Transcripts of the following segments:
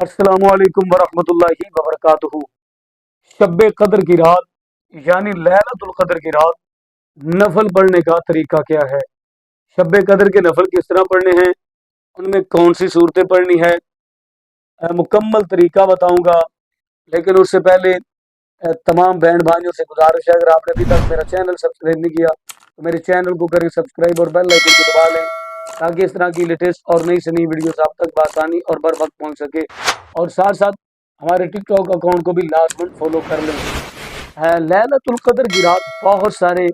अस्सलामु अलैकुम वरहमतुल्लाहि वबरकातुहू। शब कदर की रात यानी लैलतुल कदर की रात नफल पढ़ने का तरीका क्या है? शब कदर के नफल किस तरह पढ़ने हैं, उनमें कौन सी सूरतें पढ़नी है, मुकम्मल तरीका बताऊंगा। लेकिन उससे पहले तमाम बहन भाइयों से गुजारिश है, अगर आपने अभी तक मेरा चैनल सब्सक्राइब नहीं किया तो मेरे चैनल को करें सब्सक्राइब और बेल आइकन को दबा लें, ताकि इस तरह की लेटेस्ट और नई से नई वीडियोस आप तक बआसानी और बर वक्त पहुँच सके। और साथ साथ हमारे टिकटॉक अकाउंट को भी लाजमन फॉलो कर लें। लैलतुल कदर की रात बहुत सारे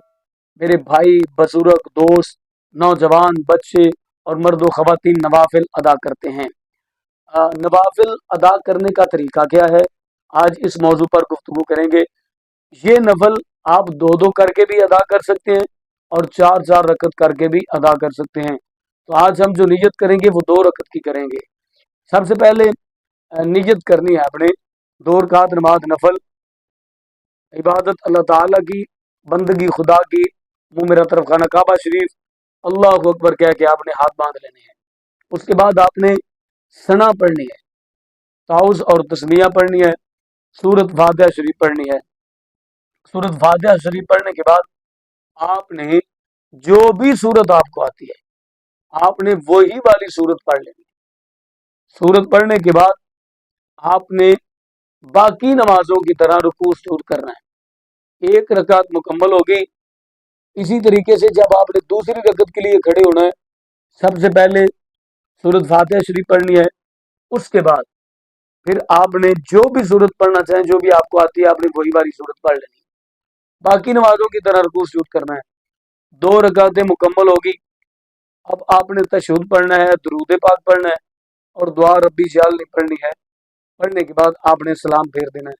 मेरे भाई बुजुर्ग दोस्त नौजवान बच्चे और मर्द व ख़वातीन नवाफिल अदा करते हैं। नवाफिल अदा करने का तरीका क्या है, आज इस मौजू पर गुफ्तगू करेंगे। ये नफल आप दो दो करके भी अदा कर सकते हैं और चार चार रकत करके भी अदा कर सकते हैं। तो आज हम जो नियत करेंगे वो दो रकत की करेंगे। सबसे पहले नियत करनी है अपने दो रकात नमाज नफल, इबादत अल्लाह ताला की, बंदगी खुदा की, मुंह मेरा तरफ खाना काबा शरीफ, अल्लाह अकबर कह के आपने हाथ बांध लेने हैं। उसके बाद आपने सना पढ़नी है, ताउज़ और तस्मिया पढ़नी है, सूरत फातिहा शरीफ पढ़नी है। सूरत फातिहा शरीफ पढ़ने के बाद आपने जो भी सूरत आपको आती है आपने वही वाली सूरत पढ़ लेनी। सूरत पढ़ने के बाद आपने बाकी नमाजों की तरह रुकू सुजूद करना है। एक रकात मुकम्मल हो गई। इसी तरीके से जब आपने दूसरी रकत के लिए खड़े होना है, सबसे पहले सूरत फातिहा शरीफ पढ़नी है। उसके बाद फिर आपने जो भी सूरत पढ़ना चाहें, जो भी आपको आती है, आपने वही वाली सूरत पढ़ लेनी। बाकी नमाजों की तरह रुकू सुजूद करना है। दो रकातें मुकम्मल होगी। अब आपने तशहुद पढ़ना है, दुरूद पाक पढ़ना है और दुआ रब्बी जाल नहीं पढ़नी है। पढ़ने के बाद आपने सलाम फेर देना है।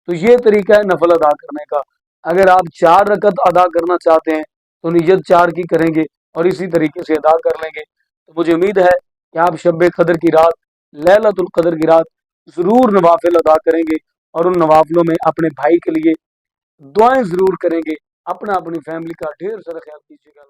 तो ये तरीका है नफल अदा करने का। अगर आप चार रकत अदा करना चाहते हैं तो नियत चार की करेंगे और इसी तरीके से अदा कर लेंगे। तो मुझे उम्मीद है कि आप शब कदर की रात, लैलतुल कदर की रात ज़रूर नवाफिल अदा करेंगे और उन नवाफिलों में अपने भाई के लिए दुआएं ज़रूर करेंगे। अपना अपनी फैमिली का ढेर सारा ख्याल कीजिएगा।